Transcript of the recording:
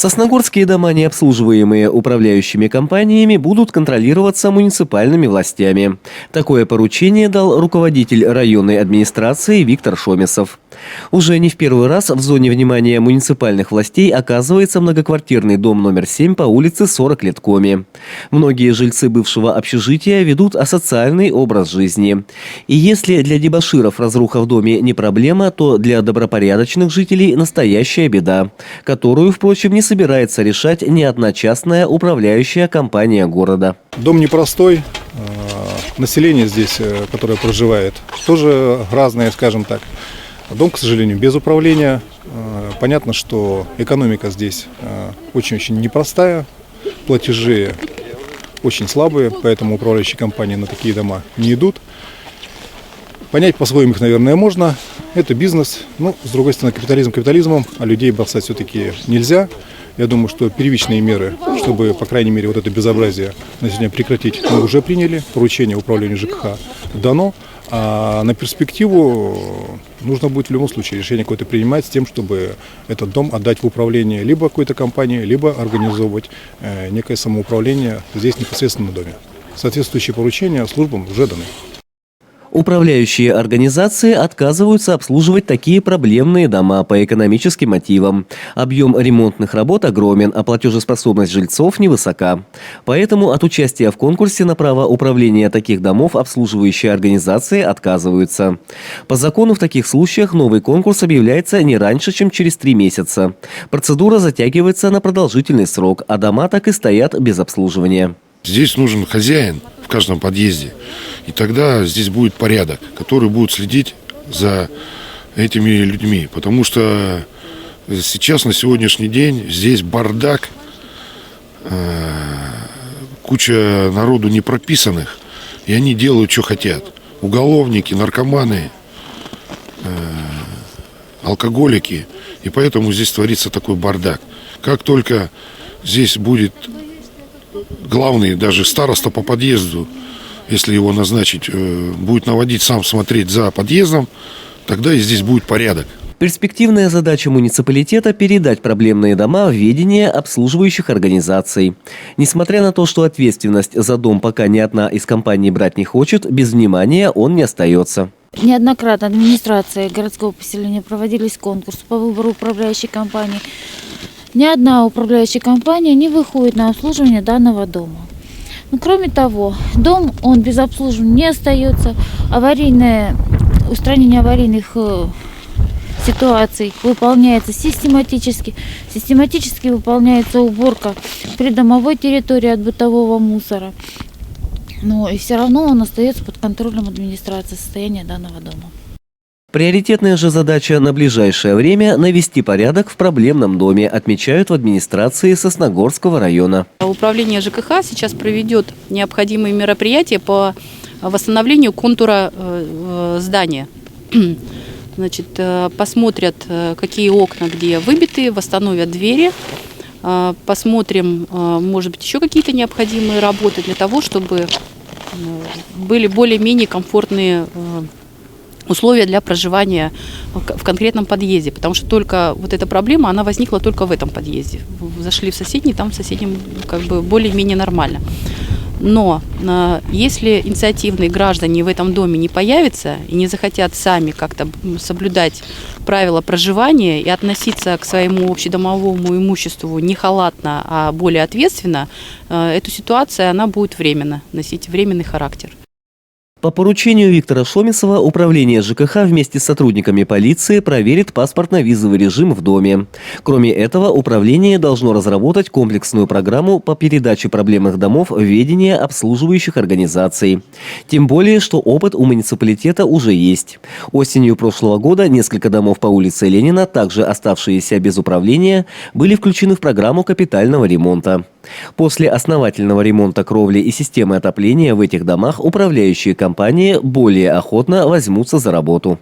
Сосногорские дома, не обслуживаемые управляющими компаниями, будут контролироваться муниципальными властями. Такое поручение дал руководитель районной администрации Виктор Шомисов. Уже не в первый раз в зоне внимания муниципальных властей оказывается многоквартирный дом номер 7 по улице 40 лет Коми. Многие жильцы бывшего общежития ведут асоциальный образ жизни. И если для дебоширов разруха в доме не проблема, то для добропорядочных жителей настоящая беда, которую, впрочем, не собирается решать ни одна частная управляющая компания города. Дом непростой, население здесь, которое проживает, тоже разное, скажем так. Дом, к сожалению, без управления. Понятно, что экономика здесь очень-очень непростая, платежи очень слабые, поэтому управляющие компании на такие дома не идут. Понять по-своему их, наверное, можно. Это бизнес. Но, с другой стороны, капитализм капитализмом, а людей бросать все-таки нельзя. Я думаю, что первичные меры, чтобы, по крайней мере, вот это безобразие на сегодня прекратить, мы уже приняли. Поручение управлению ЖКХ дано. А на перспективу нужно будет в любом случае решение какое-то принимать с тем, чтобы этот дом отдать в управление либо какой-то компании, либо организовывать некое самоуправление здесь непосредственно в доме. Соответствующие поручения службам уже даны. Управляющие организации отказываются обслуживать такие проблемные дома по экономическим мотивам. Объем ремонтных работ огромен, а платежеспособность жильцов невысока. Поэтому от участия в конкурсе на право управления таких домов обслуживающие организации отказываются. По закону в таких случаях новый конкурс объявляется не раньше, чем через 3 месяца. Процедура затягивается на продолжительный срок, а дома так и стоят без обслуживания. Здесь нужен хозяин в каждом подъезде. И тогда здесь будет порядок, который будет следить за этими людьми. Потому что сейчас, на сегодняшний день, здесь бардак, куча народу непрописанных, и они делают, что хотят. Уголовники, наркоманы, алкоголики. И поэтому здесь творится такой бардак. Как только здесь будет главный, даже староста по подъезду, если его назначить, будет наводить, сам смотреть за подъездом, тогда и здесь будет порядок. Перспективная задача муниципалитета – передать проблемные дома в ведение обслуживающих организаций. Несмотря на то, что ответственность за дом пока ни одна из компаний брать не хочет, без внимания он не остается. Неоднократно администрация городского поселения проводились конкурсы по выбору управляющей компании. Ни одна управляющая компания не выходит на обслуживание данного дома. Но, кроме того, дом он без обслуживания не остается. Устранение аварийных ситуаций выполняется систематически. Систематически выполняется уборка придомовой территории от бытового мусора. Но и все равно он остается под контролем администрации состояния данного дома. Приоритетная же задача на ближайшее время – навести порядок в проблемном доме, отмечают в администрации Сосногорского района. Управление ЖКХ сейчас проведет необходимые мероприятия по восстановлению контура здания. Значит, посмотрят, какие окна где выбиты, восстановят двери. Посмотрим, может быть, еще какие-то необходимые работы для того, чтобы были более-менее комфортные условия для проживания в конкретном подъезде, потому что только вот эта проблема, она возникла только в этом подъезде. Зашли в соседний, там в соседнем как бы более-менее нормально. Но если инициативные граждане в этом доме не появятся и не захотят сами как-то соблюдать правила проживания и относиться к своему общедомовому имуществу не халатно, а более ответственно, эта ситуация, она будет временно, носить временный характер. По поручению Виктора Шомисова управление ЖКХ вместе с сотрудниками полиции проверит паспортно-визовый режим в доме. Кроме этого, управление должно разработать комплексную программу по передаче проблемных домов в ведение обслуживающих организаций. Тем более, что опыт у муниципалитета уже есть. Осенью прошлого года несколько домов по улице Ленина, также оставшиеся без управления, были включены в программу капитального ремонта. После основательного ремонта кровли и системы отопления в этих домах управляющие компании более охотно возьмутся за работу.